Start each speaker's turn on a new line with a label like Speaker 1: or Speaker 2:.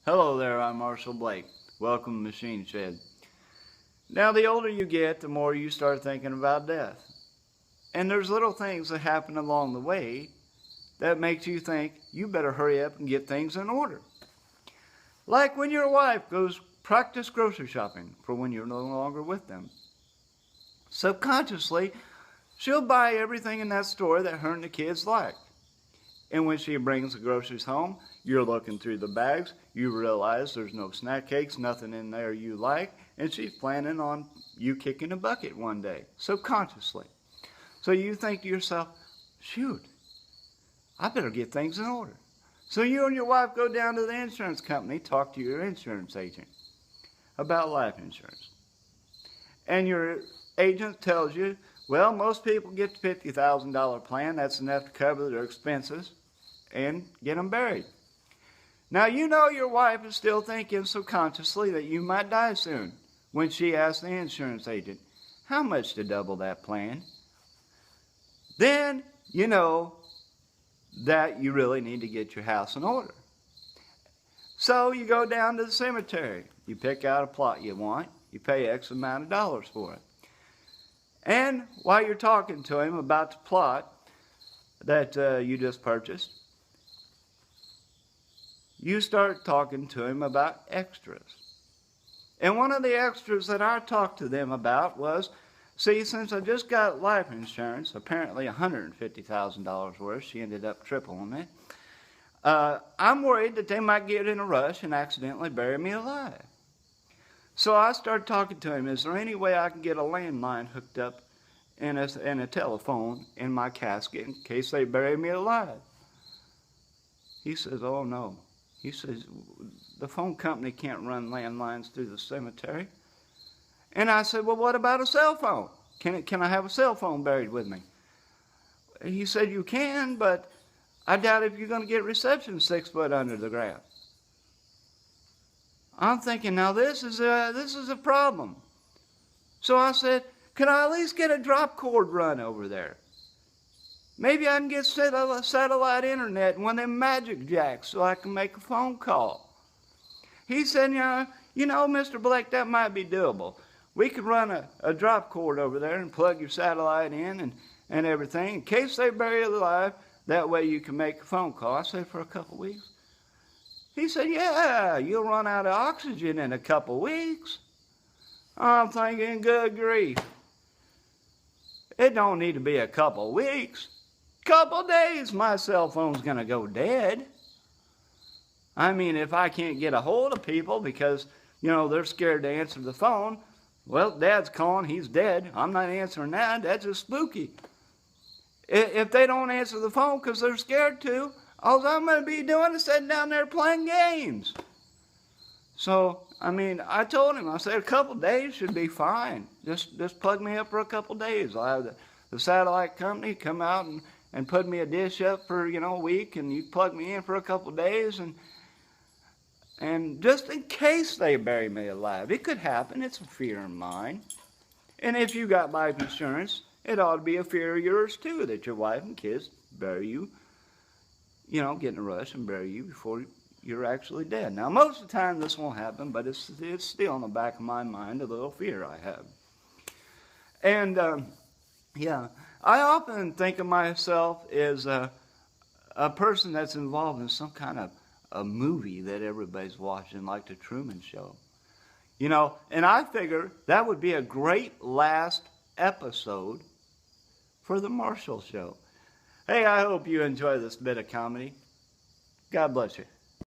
Speaker 1: Hello there, I'm Marshall Blake. Welcome to Machine Shed. Now, the older you get, the more you start thinking about death. And there's little things that happen along the way that makes you think you better hurry up and get things in order. Like when your wife goes practice grocery shopping for when you're no longer with them. Subconsciously, she'll buy everything in that store that her and the kids like. And when she brings the groceries home, you're looking through the bags, you realize there's no snack cakes, nothing in there you like, and she's planning on you kicking a bucket one day, subconsciously. So you think to yourself, shoot, I better get things in order. So you and your wife go down to the insurance company, talk to your insurance agent about life insurance. And your agent tells you, well, most people get the $50,000 plan. That's enough to cover their expenses and get them buried. Now, you know your wife is still thinking subconsciously that you might die soon when she asks the insurance agent, how much to double that plan? Then you know that you really need to get your house in order. So you go down to the cemetery. You pick out a plot you want. You pay X amount of dollars for it. And while you're talking to him about the plot that you just purchased, you start talking to him about extras. And one of the extras that I talked to them about was, see, since I just got life insurance, apparently $150,000 worth, she ended up tripling it, I'm worried that they might get in a rush and accidentally bury me alive. So I started talking to him, is there any way I can get a landline hooked up and a telephone in my casket in case they bury me alive? He says, oh no. He says, the phone company can't run landlines through the cemetery. And I said, well, what about a cell phone? Can I have a cell phone buried with me? He said, you can, but I doubt if you're going to get reception 6 foot under the ground. I'm thinking, now this is a problem. So I said, can I at least get a drop cord run over there? Maybe I can get satellite internet and one of them magic jacks so I can make a phone call. He said, you know, Mr. Blake, that might be doable. We could run a drop cord over there and plug your satellite in and everything in case they bury you alive. That way you can make a phone call. I said, for a couple weeks. He said, yeah, you'll run out of oxygen in a couple weeks. I'm thinking, good grief. It don't need to be a couple weeks. Couple days, my cell phone's going to go dead. I mean, if I can't get a hold of people because, you know, they're scared to answer the phone, well, Dad's calling, he's dead. I'm not answering that. That's just spooky. If they don't answer the phone because they're scared to, all I'm going to be doing is sitting down there playing games. So, I mean, I told him, I said, a couple days should be fine. Just plug me up for a couple days. I'll have the satellite company come out and put me a dish up for, you know, a week, and you plug me in for a couple days, and just in case they bury me alive. It could happen. It's a fear of mine. And if you got life insurance, it ought to be a fear of yours, too, that your wife and kids bury you, you know, get in a rush and bury you before you're actually dead. Now, most of the time this won't happen, but it's still in the back of my mind, a little fear I have. And, yeah, I often think of myself as a person that's involved in some kind of a movie that everybody's watching, like The Truman Show. You know, and I figure that would be a great last episode for The Marshall Show. Hey, I hope you enjoy this bit of comedy. God bless you.